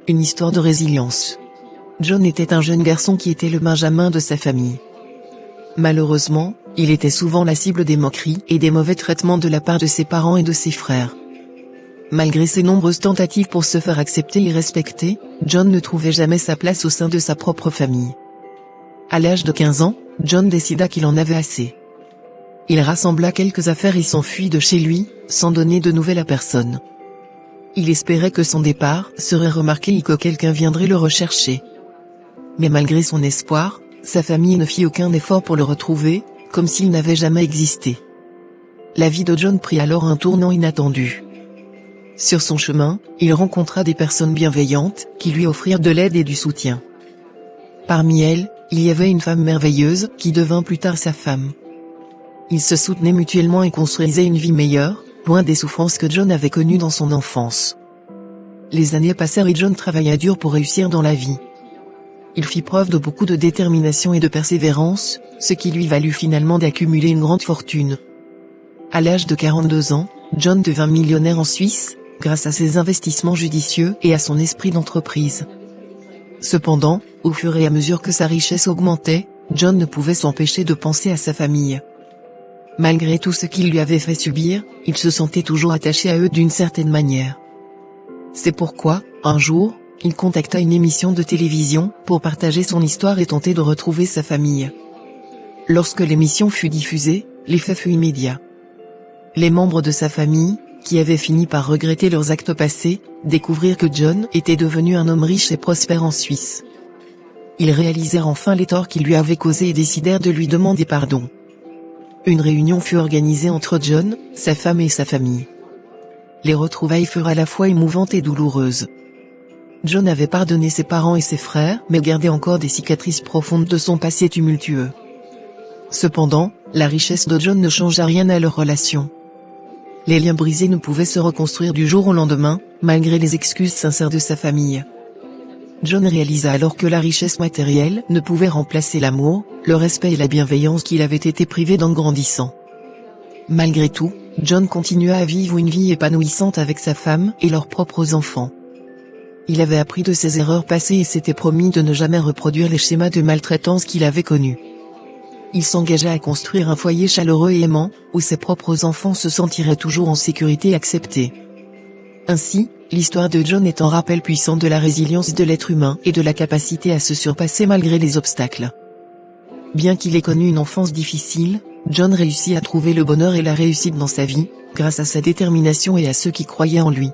une histoire de résilience. John était un jeune garçon qui était le benjamin de sa famille. Malheureusement, il était souvent la cible des moqueries et des mauvais traitements de la part de ses parents et de ses frères. Malgré ses nombreuses tentatives pour se faire accepter et respecter, John ne trouvait jamais sa place au sein de sa propre famille. À l'âge de 15 ans, John décida qu'il en avait assez. Il rassembla quelques affaires et s'enfuit de chez lui, sans donner de nouvelles à personne. Il espérait que son départ serait remarqué et que quelqu'un viendrait le rechercher. Mais malgré son espoir, sa famille ne fit aucun effort pour le retrouver, comme s'il n'avait jamais existé. La vie de John prit alors un tournant inattendu. Sur son chemin, il rencontra des personnes bienveillantes, qui lui offrirent de l'aide et du soutien. Parmi elles, il y avait une femme merveilleuse, qui devint plus tard sa femme. Ils se soutenaient mutuellement et construisaient une vie meilleure, loin des souffrances que John avait connues dans son enfance. Les années passèrent et John travailla dur pour réussir dans la vie. Il fit preuve de beaucoup de détermination et de persévérance, ce qui lui valut finalement d'accumuler une grande fortune. À l'âge de 42 ans, John devint millionnaire en Suisse, grâce à ses investissements judicieux et à son esprit d'entreprise. Cependant, au fur et à mesure que sa richesse augmentait, John ne pouvait s'empêcher de penser à sa famille. Malgré tout ce qu'il lui avait fait subir, il se sentait toujours attaché à eux d'une certaine manière. C'est pourquoi, un jour, il contacta une émission de télévision pour partager son histoire et tenter de retrouver sa famille. Lorsque l'émission fut diffusée, l'effet fut immédiat. Les membres de sa famille, qui avaient fini par regretter leurs actes passés, découvrirent que John était devenu un homme riche et prospère en Suisse. Ils réalisèrent enfin les torts qu'il lui avait causés et décidèrent de lui demander pardon. Une réunion fut organisée entre John, sa femme et sa famille. Les retrouvailles furent à la fois émouvantes et douloureuses. John avait pardonné ses parents et ses frères, mais gardait encore des cicatrices profondes de son passé tumultueux. Cependant, la richesse de John ne changea rien à leur relation. Les liens brisés ne pouvaient se reconstruire du jour au lendemain, malgré les excuses sincères de sa famille. John réalisa alors que la richesse matérielle ne pouvait remplacer l'amour, le respect et la bienveillance qu'il avait été privé d'en grandissant. Malgré tout, John continua à vivre une vie épanouissante avec sa femme et leurs propres enfants. Il avait appris de ses erreurs passées et s'était promis de ne jamais reproduire les schémas de maltraitance qu'il avait connus. Il s'engagea à construire un foyer chaleureux et aimant, où ses propres enfants se sentiraient toujours en sécurité et acceptés. Ainsi, l'histoire de John est un rappel puissant de la résilience de l'être humain et de la capacité à se surpasser malgré les obstacles. Bien qu'il ait connu une enfance difficile, John réussit à trouver le bonheur et la réussite dans sa vie, grâce à sa détermination et à ceux qui croyaient en lui.